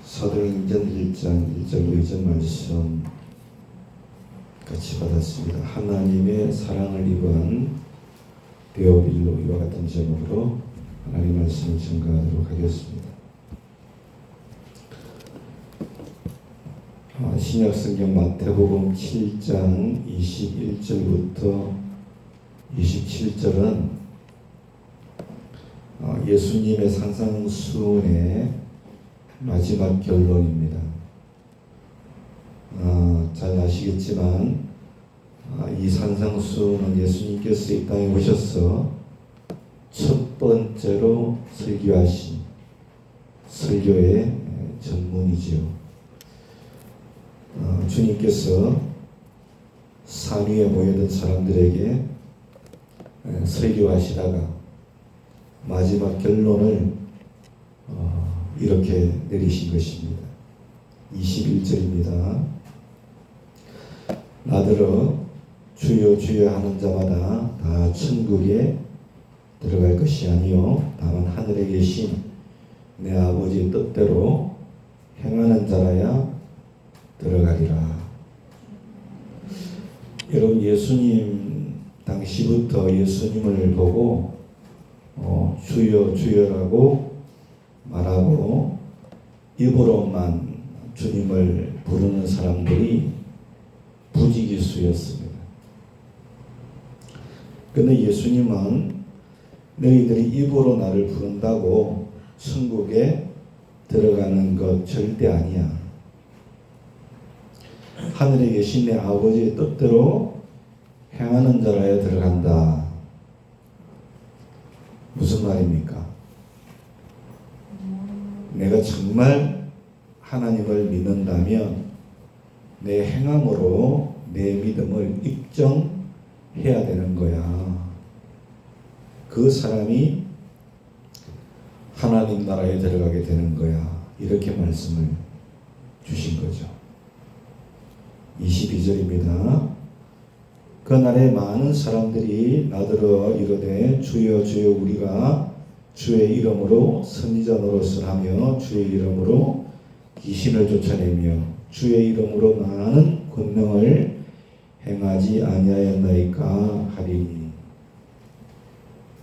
사도행전 1장 1절 2절 말씀 같이 받았습니다. 하나님의 사랑을 입은 데오빌로 이와 같은 제목으로 하나님 말씀을 증거하도록 하겠습니다. 신약성경 마태복음 7장 21절부터 27절은 예수님의 산상수훈의 마지막 결론입니다. 잘 아시겠지만 이 산상수훈은 예수님께서 이 땅에 오셔서 첫 번째로 설교하신 설교의 전문이지요. 주님께서 산 위에 모여든 사람들에게 설교하시다가 마지막 결론을 이렇게 내리신 것입니다. 21절입니다. 나더러 주여 주여 하는 자마다 다 천국에 들어갈 것이 아니요 다만 하늘에 계신 내 아버지의 뜻대로 행하는 자라야 들어가리라. 여러분, 예수님 당시부터 예수님을 보고 주여 주여라고 말하고 입으로만 주님을 부르는 사람들이 부지기수였습니다. 그런데 예수님은 너희들이 입으로 나를 부른다고 천국에 들어가는 것 절대 아니야. 하늘에 계신 내 아버지의 뜻대로 행하는 자라야 들어간다. 무슨 말입니까? 내가 정말 하나님을 믿는다면 내 행함으로 내 믿음을 입증해야 되는 거야. 그 사람이 하나님 나라에 들어가게 되는 거야. 이렇게 말씀을 주신 거죠. 22절입니다. 그날에 많은 사람들이 나더러 이르되 주여 주여 우리가 주의 이름으로 선지자 노릇을 하며 주의 이름으로 귀신을 쫓아내며 주의 이름으로 많은 권능을 행하지 아니하였나이까 하리니.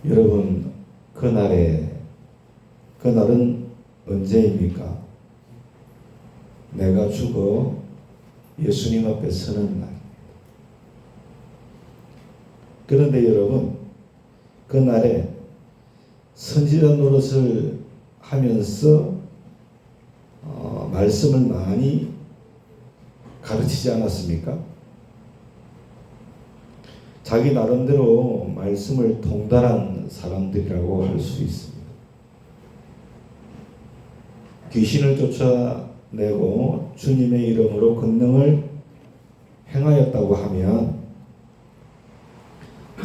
여러분, 그날은 언제입니까? 내가 죽어 예수님 앞에 서는 날. 그런데 여러분, 그날에 선지자 노릇을 하면서 말씀을 많이 가르치지 않았습니까? 자기 나름대로 말씀을 통달한 사람들이라고 할 수 있습니다. 귀신을 쫓아내고 주님의 이름으로 권능을 행하였다고 하면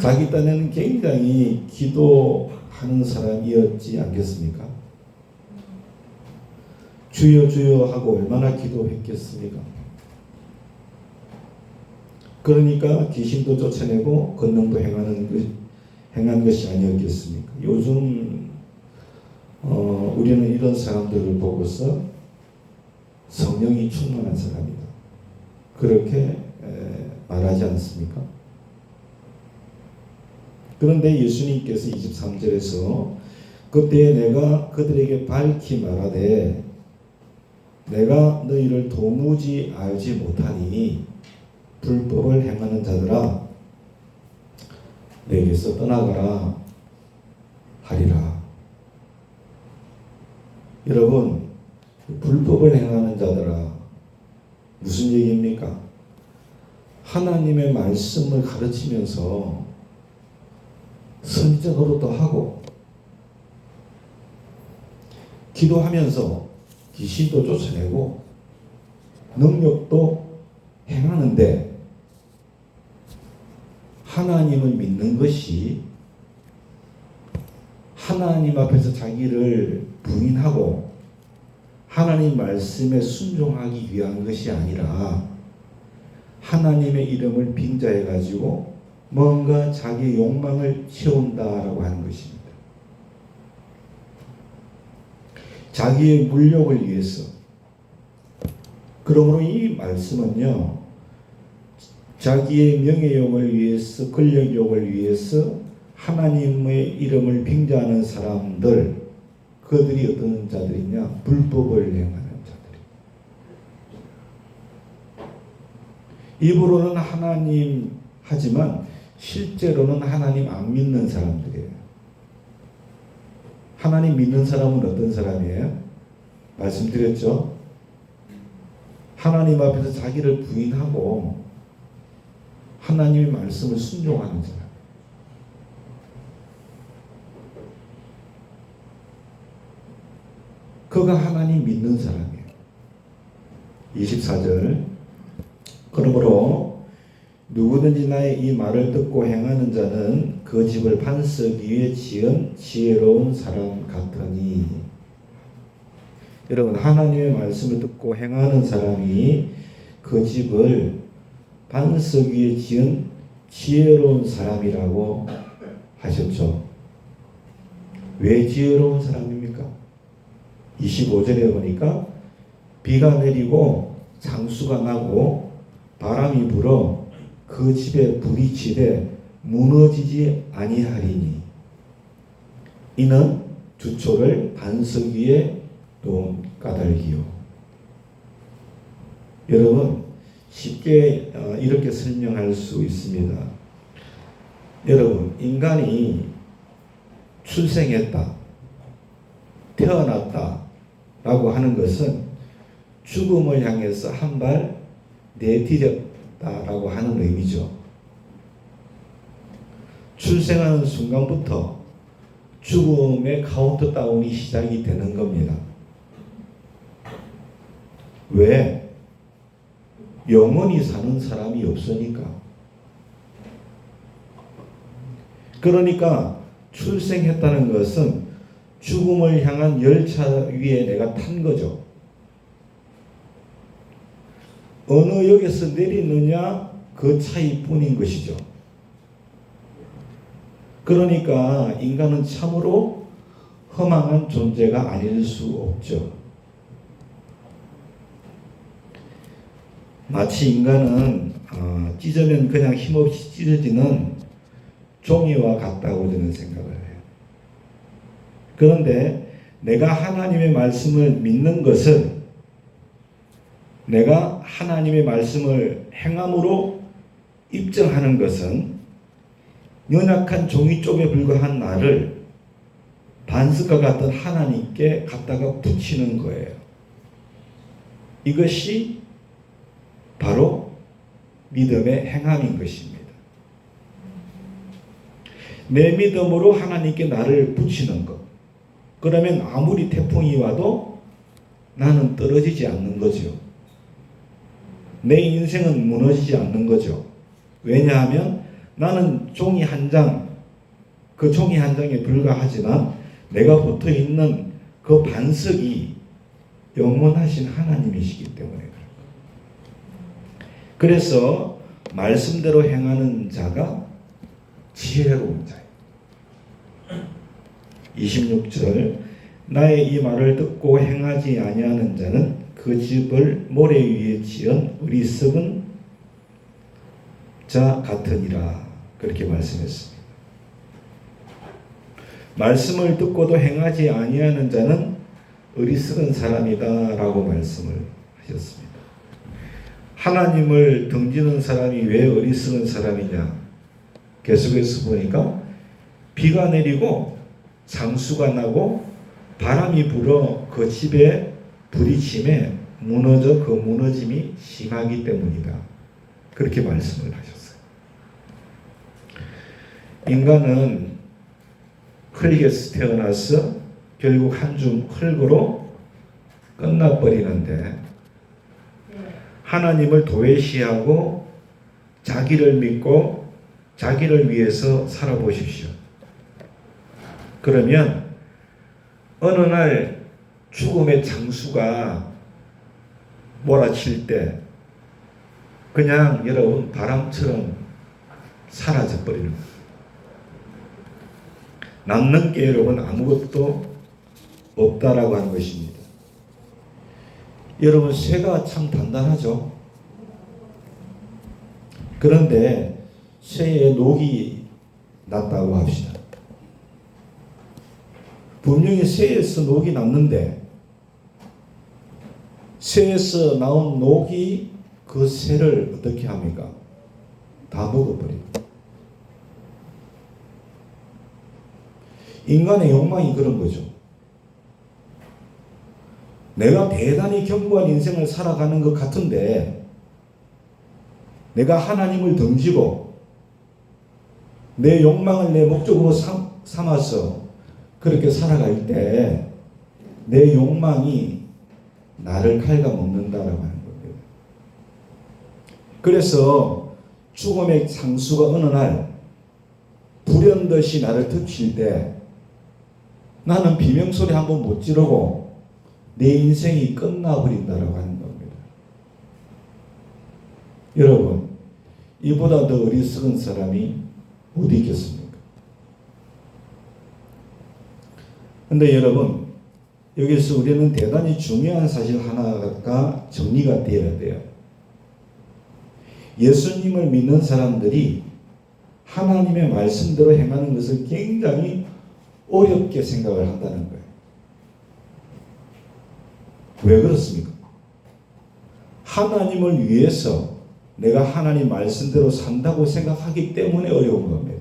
자기 딴에는 굉장히 기도하는 사람이었지 않겠습니까? 주여 주여 하고 얼마나 기도했겠습니까? 그러니까 귀신도 쫓아내고 권능도 행한 것이 아니었겠습니까? 요즘 우리는 이런 사람들을 보고서 성령이 충만한 사람이다, 그렇게 말하지 않습니까? 그런데 예수님께서 23절에서 그때 내가 그들에게 밝히 말하되 내가 너희를 도무지 알지 못하니 불법을 행하는 자들아 내게서 떠나가라 하리라. 여러분, 불법을 행하는 자들아 무슨 얘기입니까? 하나님의 말씀을 가르치면서 선지자 노릇도 하고 기도하면서 귀신도 쫓아내고 능력도 행하는데 하나님을 믿는 것이 하나님 앞에서 자기를 부인하고 하나님 말씀에 순종하기 위한 것이 아니라 하나님의 이름을 빙자해 가지고 뭔가 자기의 욕망을 채운다라고 하는 것입니다. 자기의 물욕을 위해서, 그러므로 이 말씀은요, 자기의 명예욕을 위해서, 권력욕을 위해서 하나님의 이름을 빙자하는 사람들, 그들이 어떤 자들이냐? 불법을 행하는 자들. 입으로는 하나님 하지만 실제로는 하나님 안 믿는 사람들이에요. 하나님 믿는 사람은 어떤 사람이에요? 말씀드렸죠? 하나님 앞에서 자기를 부인하고 하나님의 말씀을 순종하는 사람. 그가 하나님 믿는 사람이에요. 24절. 그러므로 누구든지 나의 이 말을 듣고 행하는 자는 그 집을 반석 위에 지은 지혜로운 사람 같으니. 여러분, 하나님의 말씀을 듣고 행하는 사람이 그 집을 반석 위에 지은 지혜로운 사람이라고 하셨죠. 왜 지혜로운 사람입니까? 25절에 보니까 비가 내리고 장수가 나고 바람이 불어 그 집에 부딪히되 무너지지 아니하리니 이는 주초를 반석 위에 놓은 까닭이요. 여러분, 쉽게 이렇게 설명할 수 있습니다. 여러분, 인간이 출생했다, 태어났다 라고 하는 것은 죽음을 향해서 한 발 내디뎠다라고 하는 의미죠. 출생하는 순간부터 죽음의 카운트다운이 시작이 되는 겁니다. 왜? 영원히 사는 사람이 없으니까. 그러니까 출생했다는 것은 죽음을 향한 열차 위에 내가 탄 거죠. 어느 역에서 내리느냐 그 차이뿐인 것이죠. 그러니까 인간은 참으로 허망한 존재가 아닐 수 없죠. 마치 인간은 찢으면 그냥 힘없이 찢어지는 종이와 같다고 저는 생각을 해요. 그런데 내가 하나님의 말씀을 믿는 것은 내가 하나님의 말씀을 행함으로 입증하는 것은 연약한 종이 쪽에 불과한 나를 반석과 같은 하나님께 갖다가 붙이는 거예요. 이것이 바로 믿음의 행함인 것입니다. 내 믿음으로 하나님께 나를 붙이는 것. 그러면 아무리 태풍이 와도 나는 떨어지지 않는 거죠. 내 인생은 무너지지 않는 거죠. 왜냐하면 나는 종이 한 장, 그 종이 한 장에 불과하지만 내가 붙어 있는 그 반석이 영원하신 하나님이시기 때문에 그래서 말씀대로 행하는 자가 지혜로운 자예요. 26절 나의 이 말을 듣고 행하지 아니하는 자는 그 집을 모래 위에 지은 어리석은 자 같으니라. 그렇게 말씀했습니다. 말씀을 듣고도 행하지 아니하는 자는 어리석은 사람이다 라고 말씀을 하셨습니다. 하나님을 등지는 사람이 왜 어리석은 사람이냐? 계속해서 보니까 비가 내리고 장수가 나고 바람이 불어 그 집에 부딪힘에 무너져 그 무너짐이 심하기 때문이다. 그렇게 말씀을 하셨어요. 인간은 흙에서 태어나서 결국 한 줌 흙으로 끝나버리는데 하나님을 도외시하고 자기를 믿고 자기를 위해서 살아보십시오. 그러면 어느 날 죽음의 장수가 몰아칠 때 그냥 여러분 바람처럼 사라져버리는 거예요. 남는 게 여러분 아무것도 없다라고 하는 것입니다. 여러분, 쇠가 참 단단하죠. 그런데 쇠에 녹이 났다고 합시다. 분명히 쇠에서 녹이 났는데 쇠에서 나온 녹이 그 쇠를 어떻게 합니까? 다 먹어버립니다. 인간의 욕망이 그런 거죠. 내가 대단히 견고한 인생을 살아가는 것 같은데 내가 하나님을 던지고 내 욕망을 내 목적으로 삼아서 그렇게 살아갈 때 내 욕망이 나를 갉아먹는다라고 하는 겁니다. 그래서 죽음의 상수가 어느 날 불현듯이 나를 덮칠 때 나는 비명소리 한번 못 지르고 내 인생이 끝나버린다라고 하는 겁니다. 여러분, 이보다 더 어리석은 사람이 어디 있겠습니까? 근데 여러분, 여기서 우리는 대단히 중요한 사실 하나가 정리가 되어야 돼요. 예수님을 믿는 사람들이 하나님의 말씀대로 행하는 것을 굉장히 어렵게 생각을 한다는 거예요. 왜 그렇습니까? 하나님을 위해서 내가 하나님 말씀대로 산다고 생각하기 때문에 어려운 겁니다.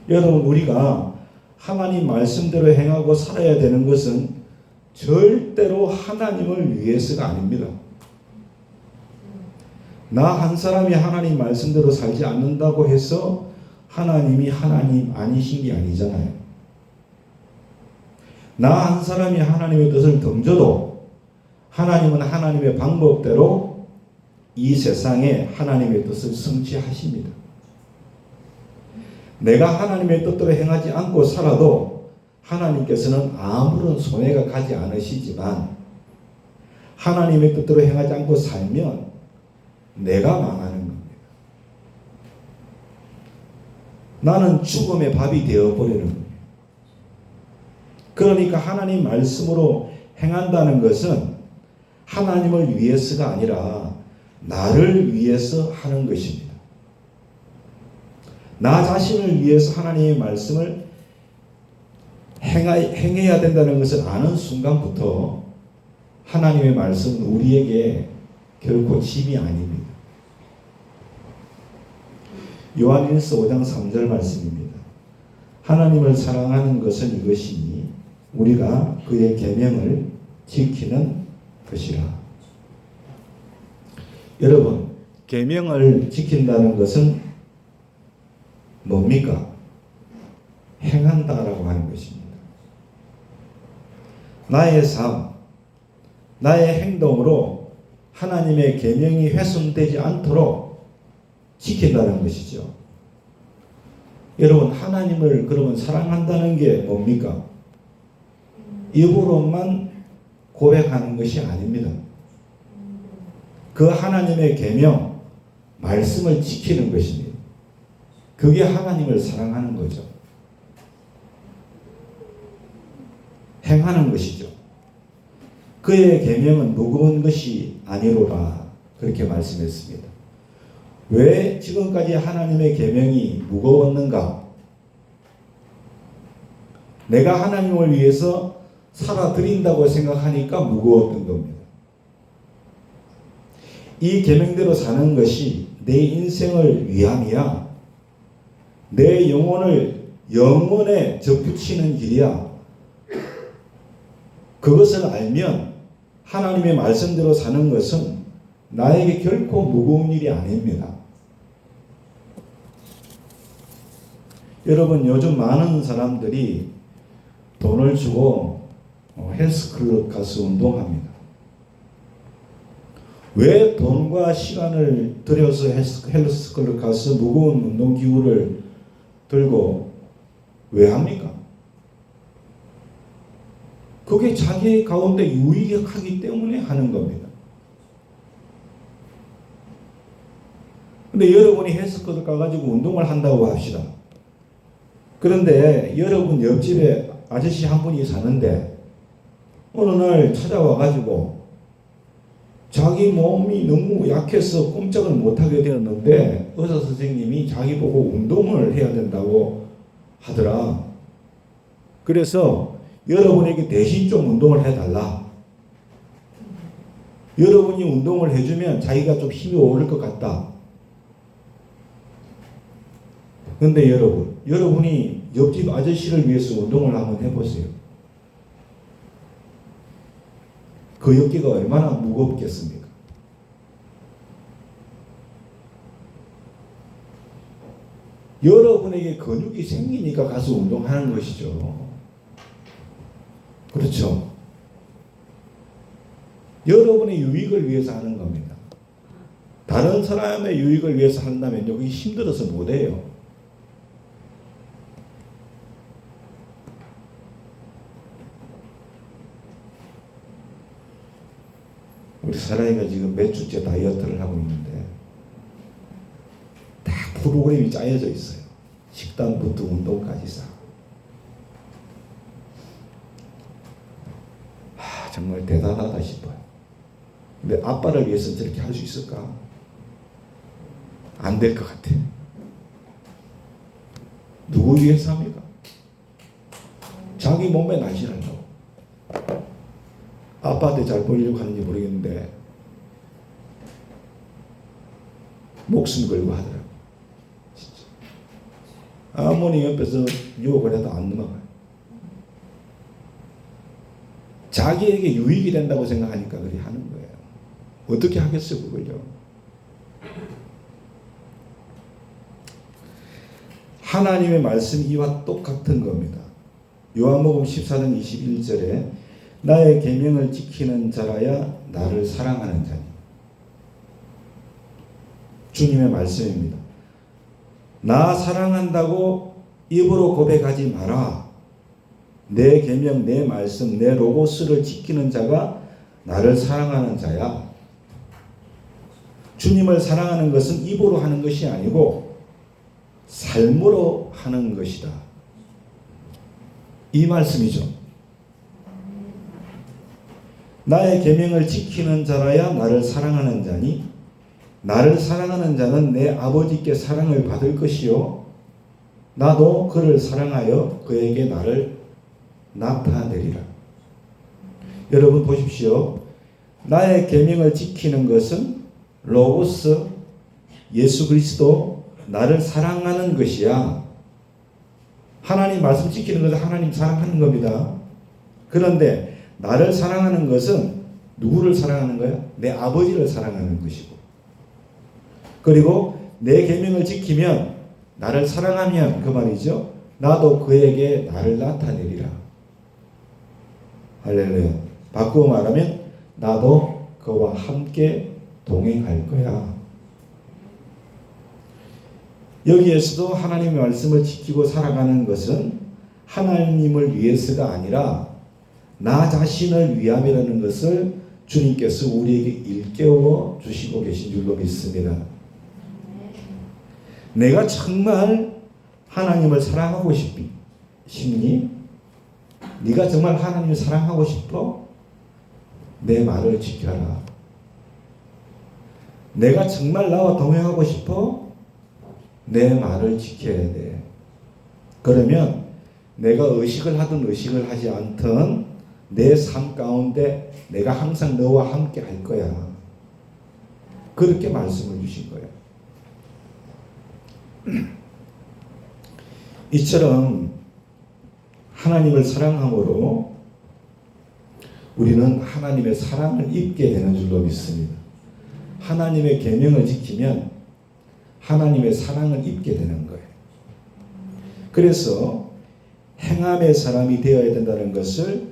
여러분, 우리가 하나님 말씀대로 행하고 살아야 되는 것은 절대로 하나님을 위해서가 아닙니다. 나 한 사람이 하나님 말씀대로 살지 않는다고 해서 하나님이 하나님 아니신 게 아니잖아요. 나 한 사람이 하나님의 뜻을 던져도 하나님은 하나님의 방법대로 이 세상에 하나님의 뜻을 성취하십니다. 내가 하나님의 뜻대로 행하지 않고 살아도 하나님께서는 아무런 손해가 가지 않으시지만 하나님의 뜻대로 행하지 않고 살면 내가 망하는 겁니다. 나는 죽음의 밥이 되어버리는 거예요. 그러니까 하나님 말씀으로 행한다는 것은 하나님을 위해서가 아니라 나를 위해서 하는 것입니다. 나 자신을 위해서 하나님의 말씀을 행해야 된다는 것을 아는 순간부터 하나님의 말씀은 우리에게 결코 짐이 아닙니다. 요한일서 5장 3절 말씀입니다. 하나님을 사랑하는 것은 이것이니 우리가 그의 계명을 지키는 것이라. 여러분, 계명을 지킨다는 것은 뭡니까? 행한다라고 하는 것입니다. 나의 삶, 나의 행동으로 하나님의 계명이 훼손되지 않도록 지킨다는 것이죠. 여러분, 하나님을 그러면 사랑한다는 게 뭡니까? 입으로만 고백하는 것이 아닙니다. 그 하나님의 계명, 말씀을 지키는 것입니다. 그게 하나님을 사랑하는 거죠. 행하는 것이죠. 그의 계명은 무거운 것이 아니로라 그렇게 말씀했습니다. 왜 지금까지 하나님의 계명이 무거웠는가? 내가 하나님을 위해서 살아드린다고 생각하니까 무거웠던 겁니다. 이 계명대로 사는 것이 내 인생을 위함이야. 내 영혼을 영원에 접붙이는 길이야. 그것을 알면 하나님의 말씀대로 사는 것은 나에게 결코 무거운 일이 아닙니다. 여러분, 요즘 많은 사람들이 돈을 주고 헬스클럽 가서 운동합니다. 왜 돈과 시간을 들여서 헬스클럽 가서 무거운 운동기구를 들고 왜 합니까? 그게 자기 가운데 유익하기 때문에 하는 겁니다. 근데 여러분이 헬스클럽 가가지고 운동을 한다고 합시다. 그런데 여러분 옆집에 아저씨 한 분이 사는데 어느 날 찾아와가지고 자기 몸이 너무 약해서 꼼짝을 못하게 되었는데 의사 선생님이 자기 보고 운동을 해야 된다고 하더라. 그래서 여러분에게 대신 좀 운동을 해달라. 여러분이 운동을 해주면 자기가 좀 힘이 오를 것 같다. 근데 여러분이 옆집 아저씨를 위해서 운동을 한번 해보세요. 그 어깨가 얼마나 무겁겠습니까? 여러분에게 근육이 생기니까 가서 운동하는 것이죠. 그렇죠? 여러분의 유익을 위해서 하는 겁니다. 다른 사람의 유익을 위해서 한다면 여기 힘들어서 못해요. 우리 사랑이가 지금 몇 주째 다이어트를 하고 있는데 다 프로그램이 짜여져 있어요. 식단부터 운동까지 다. 정말 대단하다 싶어요. 근데 아빠를 위해서 저렇게 할 수 있을까? 안 될 것 같아. 누구 위해서 합니까? 자기 몸에 날씬하려고. 아빠한테 잘 보이려고 하는지 모르겠는데 목숨 걸고 하더라고요. 진짜. 아무리 옆에서 유혹을 해도 안 넘어가요. 자기에게 유익이 된다고 생각하니까 그렇게 하는 거예요. 어떻게 하겠어요, 그걸요? 하나님의 말씀이 이와 똑같은 겁니다. 요한복음 14장 21절에 나의 계명을 지키는 자라야 나를 사랑하는 자니. 주님의 말씀입니다. 나 사랑한다고 입으로 고백하지 마라. 내 계명, 내 말씀, 내 로고스를 지키는 자가 나를 사랑하는 자야. 주님을 사랑하는 것은 입으로 하는 것이 아니고 삶으로 하는 것이다. 이 말씀이죠. 나의 계명을 지키는 자라야 나를 사랑하는 자니 나를 사랑하는 자는 내 아버지께 사랑을 받을 것이요 나도 그를 사랑하여 그에게 나를 나타내리라. 여러분 보십시오. 나의 계명을 지키는 것은 로고스 예수 그리스도 나를 사랑하는 것이야. 하나님 말씀 지키는 것은 하나님 사랑하는 겁니다. 그런데 나를 사랑하는 것은 누구를 사랑하는 거야? 내 아버지를 사랑하는 것이고, 그리고 내 계명을 지키면 나를 사랑하면 그 말이죠. 나도 그에게 나를 나타내리라. 할렐루야. 바꾸어 말하면 나도 그와 함께 동행할 거야. 여기에서도 하나님의 말씀을 지키고 살아가는 것은 하나님을 위해서가 아니라 나 자신을 위함이라는 것을 주님께서 우리에게 일깨워 주시고 계신 줄로 믿습니다. 내가 정말 하나님을 사랑하고 싶니? 네가 정말 하나님을 사랑하고 싶어? 내 말을 지켜라. 내가 정말 나와 동행하고 싶어? 내 말을 지켜야 돼. 그러면 내가 의식을 하든 의식을 하지 않든 내 삶 가운데 내가 항상 너와 함께 할 거야. 그렇게 말씀을 주신 거예요. 이처럼 하나님을 사랑함으로 우리는 하나님의 사랑을 입게 되는 줄로 믿습니다. 하나님의 계명을 지키면 하나님의 사랑을 입게 되는 거예요. 그래서 행함의 사람이 되어야 된다는 것을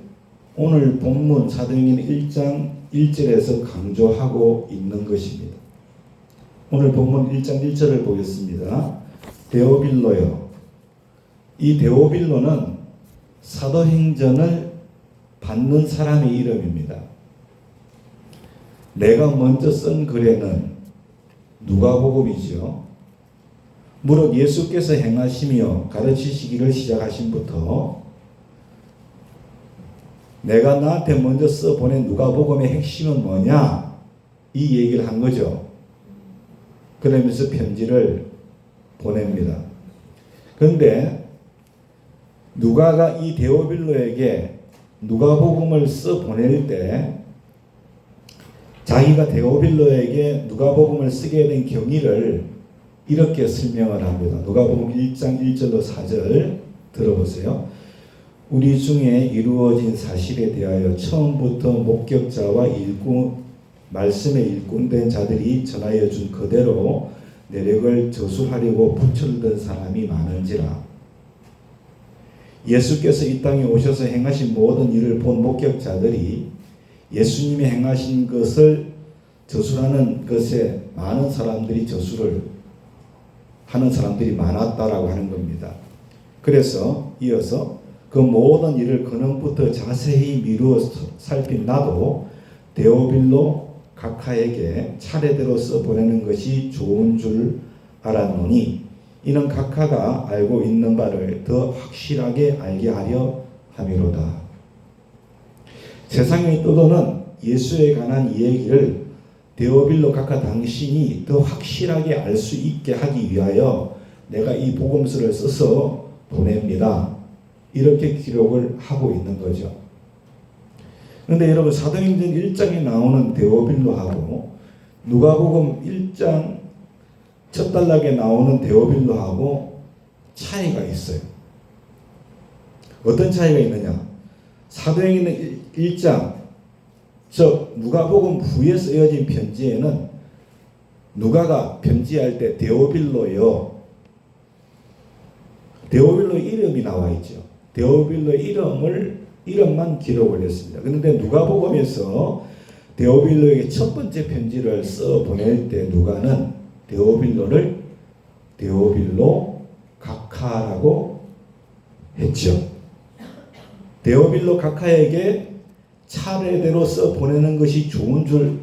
오늘 본문 사도행전 1장 1절에서 강조하고 있는 것입니다. 오늘 본문 1장 1절을 보겠습니다. 데오빌로요. 이 데오빌로는 사도행전을 받는 사람의 이름입니다. 내가 먼저 쓴 글에는 누가복음이죠. 무릇 예수께서 행하시며 가르치시기를 시작하신부터 내가 나한테 먼저 써보낸 누가복음의 핵심은 뭐냐? 이 얘기를 한 거죠. 그러면서 편지를 보냅니다. 그런데 누가가 이 데오빌로에게 누가복음을 써 보낼 때 자기가 데오빌로에게 누가복음을 쓰게 된 경위를 이렇게 설명을 합니다. 누가복음 1장 1절로 4절 들어보세요. 우리 중에 이루어진 사실에 대하여 처음부터 목격자와 말씀의 일꾼된 자들이 전하여 준 그대로 내력을 저술하려고 부처를 든 사람이 많은지라. 예수께서 이 땅에 오셔서 행하신 모든 일을 본 목격자들이 예수님이 행하신 것을 저술하는 것에 많은 사람들이 저술을 하는 사람들이 많았다라고 하는 겁니다. 그래서 이어서 그 모든 일을 근원부터 자세히 미루어 살핀 나도 데오빌로 각하에게 차례대로 써보내는 것이 좋은 줄 알았노니 이는 각하가 알고 있는 바를 더 확실하게 알게 하려 함이로다. 세상에 떠도는 예수에 관한 이야기를 데오빌로 각하 당신이 더 확실하게 알 수 있게 하기 위하여 내가 이 복음서를 써서 보냅니다. 이렇게 기록을 하고 있는 거죠. 그런데 여러분 사도행전 1장에 나오는 데오빌로하고 누가복음 1장 첫 단락에 나오는 데오빌로하고 차이가 있어요. 어떤 차이가 있느냐? 사도행전 1장 즉 누가복음 후에 쓰여진 편지에는 누가가 편지할 때 데오빌로 이름이 나와 있죠. 데오빌로 이름만 기록을 했습니다. 그런데 누가복음에서 데오빌로에게 첫 번째 편지를 써 보낼 때 누가는 데오빌로를 데오빌로 각하라고 했죠. 데오빌로 각하에게 차례대로 써 보내는 것이 좋은 줄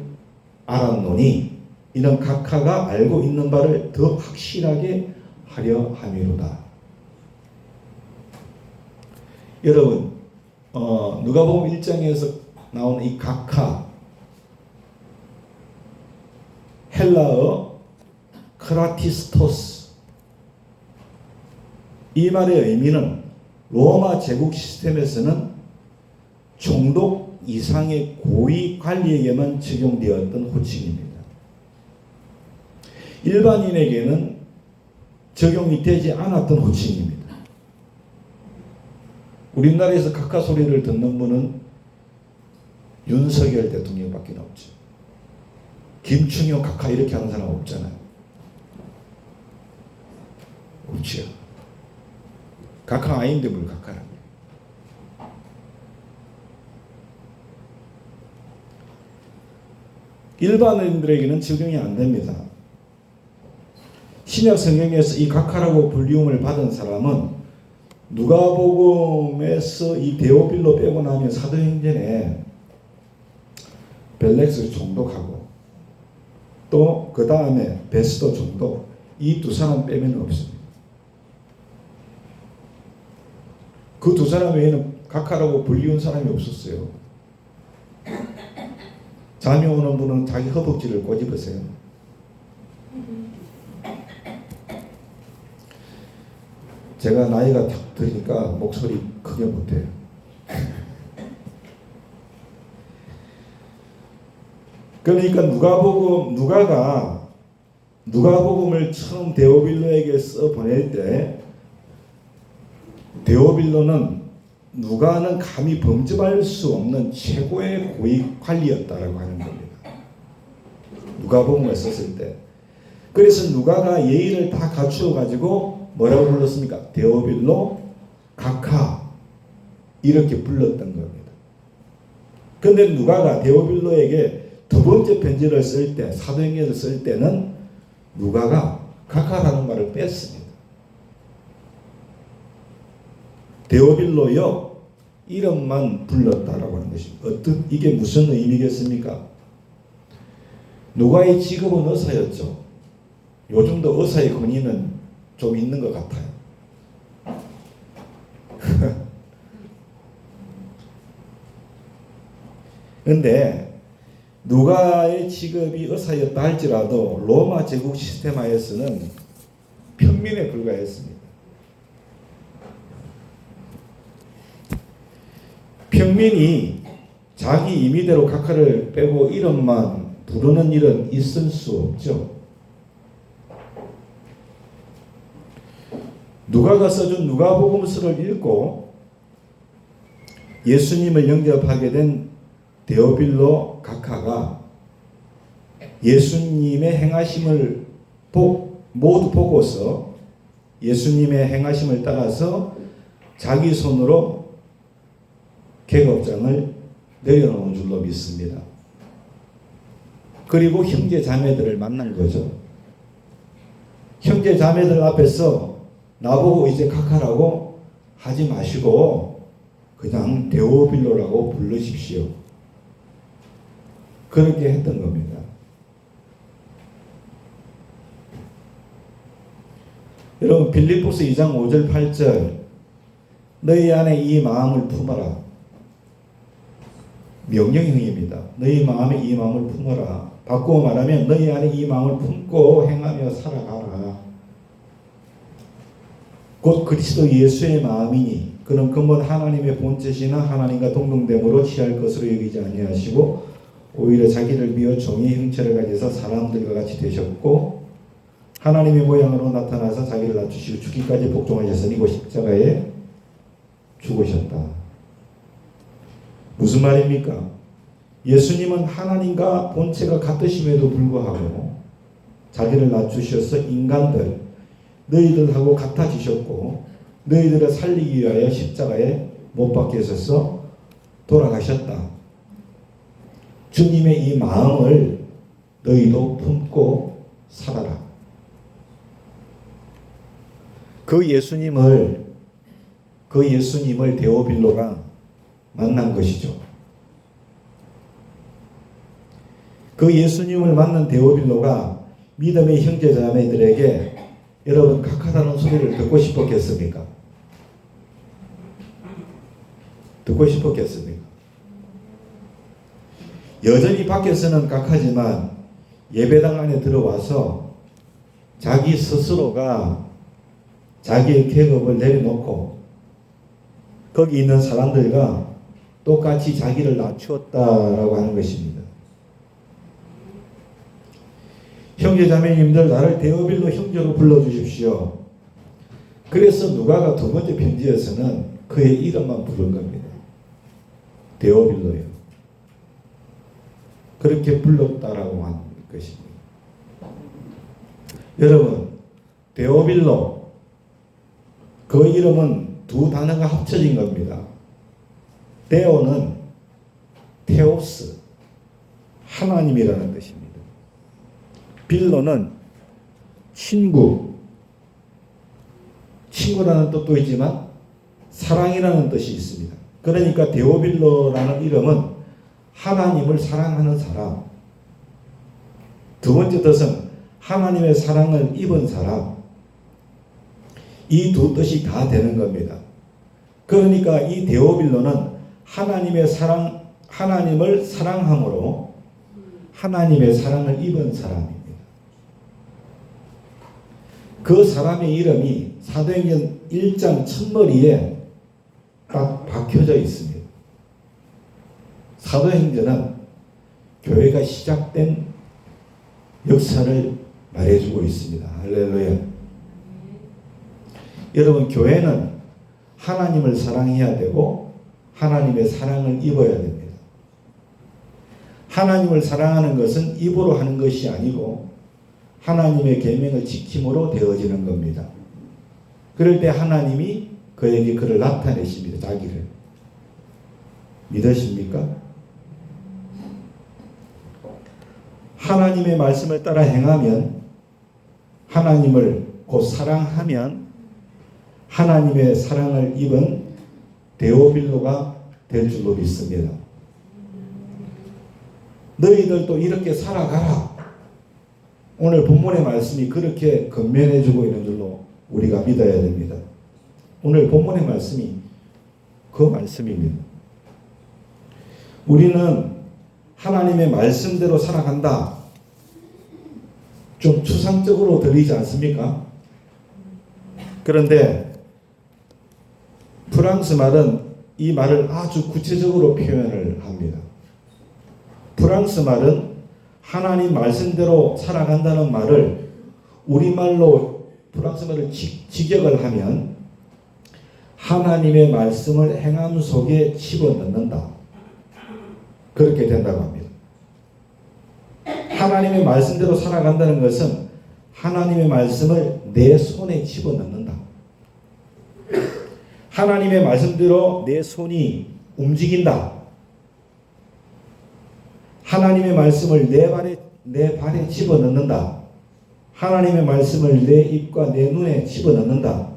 알았노니 이는 각하가 알고 있는 바를 더 확실하게 하려 함이로다. 여러분 누가복음 1장에서 나오는 이 각하 헬라어 크라티스토스 이 말의 의미는 로마 제국 시스템에서는 총독 이상의 고위 관리에게만 적용되었던 호칭입니다. 일반인에게는 적용이 되지 않았던 호칭입니다. 우리나라에서 각하 소리를 듣는 분은 윤석열 대통령밖에 없죠. 김충효 각하 이렇게 하는 사람 없잖아요. 없죠. 각하 아닌데 뭘 각하라고. 일반인들에게는 적용이 안 됩니다. 신약 성경에서 이 각하라고 불리움을 받은 사람은 누가복음에서 이 데오빌로 빼고 나면 사도행전에 벨렉스 총독하고 또 그 다음에 베스도 총독 이 두 사람 빼면 없습니다. 그 두 사람 외에는 각하라고 불리운 사람이 없었어요. 잠이 오는 분은 자기 허벅지를 꼬집으세요. 제가 나이가 탁 드니까 목소리 크게 못해요. 그러니까 누가가 누가복음을 처음 데오빌로에게 써 보낼 때 데오빌로는 누가는 감히 범접할 수 없는 최고의 고위 관리였다라고 하는 겁니다. 누가복음을 썼을 때. 그래서 누가가 예의를 다 갖추어 가지고 뭐라고 불렀습니까? 데오빌로 각하 이렇게 불렀던 겁니다. 그런데 누가가 데오빌로에게 두 번째 편지를 쓸 때, 사도행전을 쓸 때는 누가가 각하라는 말을 뺐습니다. 데오빌로요 이름만 불렀다라고 하는 것입니다. 이게 무슨 의미겠습니까? 누가의 직업은 의사였죠. 요즘도 의사의 권위는 좀 있는 것 같아요. 그런데 누가의 직업이 의사였다 할지라도 로마 제국 시스템 하에서는 평민에 불과했습니다. 평민이 자기 임의대로 각하를 빼고 이름만 부르는 일은 있을 수 없죠. 누가가 써준 누가복음서를 읽고 예수님을 영접하게 된 데오빌로 각하가 예수님의 행하심을 모두 보고서 예수님의 행하심을 따라서 자기 손으로 계급장을 내려놓은 줄로 믿습니다. 그리고 형제 자매들을 만난 거죠. 형제 자매들 앞에서 나보고 이제 각하라고 하지 마시고 그냥 데오빌로라고 부르십시오. 그렇게 했던 겁니다. 여러분 빌립보서 2장 5절 8절 너희 안에 이 마음을 품어라. 명령형입니다. 너희 마음에 이 마음을 품어라. 바꾸어 말하면 너희 안에 이 마음을 품고 행하며 살아가라. 곧 그리스도 예수의 마음이니 그는 근본 하나님의 본체시나 하나님과 동등됨으로 취할 것으로 여기지 아니하시고 오히려 자기를 비워 종의 형체를 가져서 사람들과 같이 되셨고 하나님의 모양으로 나타나서 자기를 낮추시고 죽기까지 복종하셨으니 그 십자가에 죽으셨다. 무슨 말입니까? 예수님은 하나님과 본체가 같으심에도 불구하고 자기를 낮추셔서 인간들 너희들하고 같아지셨고 너희들을 살리기 위하여 십자가에 못 박히셔서 돌아가셨다. 주님의 이 마음을 너희도 품고 살아라. 그 예수님을 데오빌로가 만난 것이죠. 그 예수님을 만난 데오빌로가 믿음의 형제자매들에게 여러분 각하다는 소리를 듣고 싶었겠습니까? 듣고 싶었겠습니까? 여전히 밖에서는 각하지만 예배당 안에 들어와서 자기 스스로가 자기의 계급을 내려놓고 거기 있는 사람들과 똑같이 자기를 낮추었다라고 하는 것입니다. 형제자매님들 나를 데오빌로 형제로 불러주십시오. 그래서 누가가 두 번째 편지에서는 그의 이름만 부른 겁니다. 데오빌로요. 그렇게 불렀다라고 하는 것입니다. 여러분 데오빌로 그 이름은 두 단어가 합쳐진 겁니다. 데오는 테오스 하나님이라는 뜻입니다. 빌로는 친구라는 뜻도 있지만 사랑이라는 뜻이 있습니다. 그러니까 데오빌로라는 이름은 하나님을 사랑하는 사람. 두 번째 뜻은 하나님의 사랑을 입은 사람. 이 두 뜻이 다 되는 겁니다. 그러니까 이 데오빌로는 하나님을 사랑함으로 하나님의 사랑을 입은 사람입니다. 그 사람의 이름이 사도행전 1장 첫머리에 딱 박혀져 있습니다. 사도행전은 교회가 시작된 역사를 말해주고 있습니다. 할렐루야. 여러분 교회는 하나님을 사랑해야 되고 하나님의 사랑을 입어야 됩니다. 하나님을 사랑하는 것은 입으로 하는 것이 아니고 하나님의 계명을 지킴으로 되어지는 겁니다. 그럴 때 하나님이 그에게 그를 나타내십니다. 자기를. 믿으십니까? 하나님의 말씀을 따라 행하면 하나님을 곧 사랑하면 하나님의 사랑을 입은 데오빌로가 될 줄로 믿습니다. 너희들도 이렇게 살아가라. 오늘 본문의 말씀이 그렇게 건면해주고 있는 줄로 우리가 믿어야 됩니다. 오늘 본문의 말씀이 그 말씀입니다. 우리는 하나님의 말씀대로 살아간다. 좀 추상적으로 들리지 않습니까? 그런데 프랑스 말은 이 말을 아주 구체적으로 표현을 합니다. 프랑스 말은 하나님 말씀대로 살아간다는 말을 우리말로 프랑스 말을 직역을 하면 하나님의 말씀을 행함 속에 집어넣는다. 그렇게 된다고 합니다. 하나님의 말씀대로 살아간다는 것은 하나님의 말씀을 내 손에 집어넣는다. 하나님의 말씀대로 내 손이 움직인다. 하나님의 말씀을 내 발에 집어넣는다. 하나님의 말씀을 내 입과 내 눈에 집어넣는다.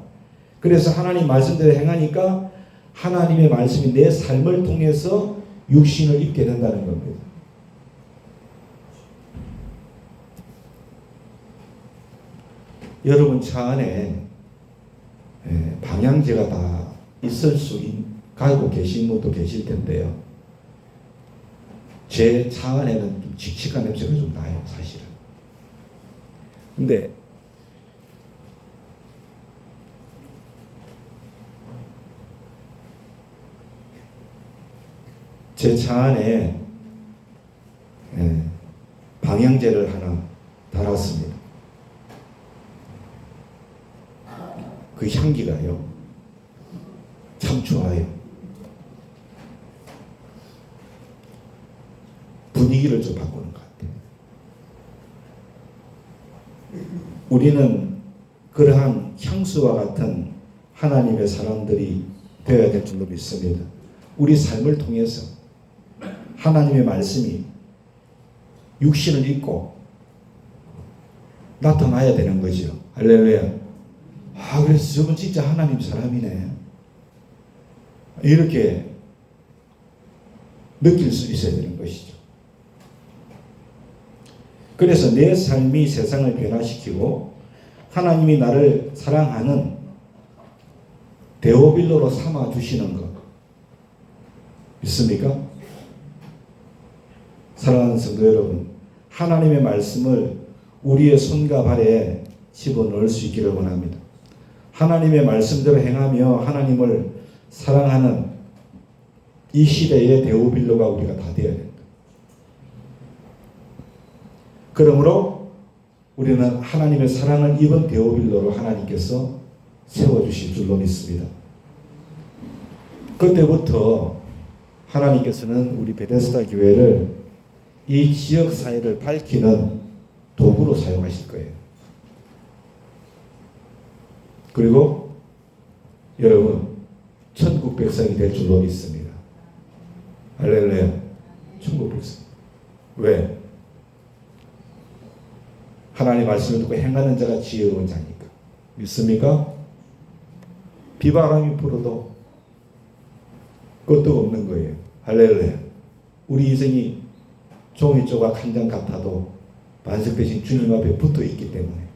그래서 하나님 말씀대로 행하니까 하나님의 말씀이 내 삶을 통해서 육신을 입게 된다는 겁니다. 여러분 차 안에 방향제가 다 있을 수 가지고 계신 분도 계실 텐데요. 제 차 안에는 좀 칙칙한 냄새가 좀 나요, 사실은. 근데 제 차 안에 방향제를 하나 달았습니다. 그 향기가요, 참 좋아요. 분위기를 좀 바꾸는 것 같아요. 우리는 그러한 향수와 같은 하나님의 사람들이 되어야 될 줄로 믿습니다. 우리 삶을 통해서 하나님의 말씀이 육신을 입고 나타나야 되는 거죠. 할렐루야. 그래서 저분 진짜 하나님 사람이네. 이렇게 느낄 수 있어야 되는 것이죠. 그래서 내 삶이 세상을 변화시키고 하나님이 나를 사랑하는 데오빌로로 삼아주시는 것 믿습니까? 사랑하는 성도 여러분, 하나님의 말씀을 우리의 손과 발에 집어넣을 수 있기를 원합니다. 하나님의 말씀대로 행하며 하나님을 사랑하는 이 시대의 데오빌로가 우리가 다 되어야 됩니다. 그러므로 우리는 하나님의 사랑을 입은 데오빌로로 하나님께서 세워주실 줄로 믿습니다. 그때부터 하나님께서는 우리 베데스다 교회를 이 지역 사회를 밝히는 도구로 사용하실 거예요. 그리고 여러분 천국 백성이 될 줄로 믿습니다. 할렐루야. 천국 백성. 왜? 하나님의 말씀을 듣고 행하는 자가 지혜로운 자니까. 믿습니까? 비바람이 불어도 끄떡 없는 거예요. 할렐루야. 우리 인생이 종이 조각 한 장 같아도 반석 대신 주님 앞에 붙어 있기 때문에.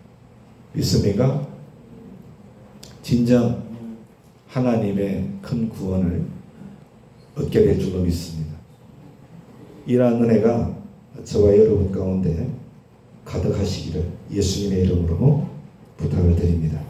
믿습니까? 진정 하나님의 큰 구원을 얻게 될 줄로 믿습니다. 이러한 은혜가 저와 여러분 가운데 가득하시기를 예수님의 이름으로 부탁을 드립니다.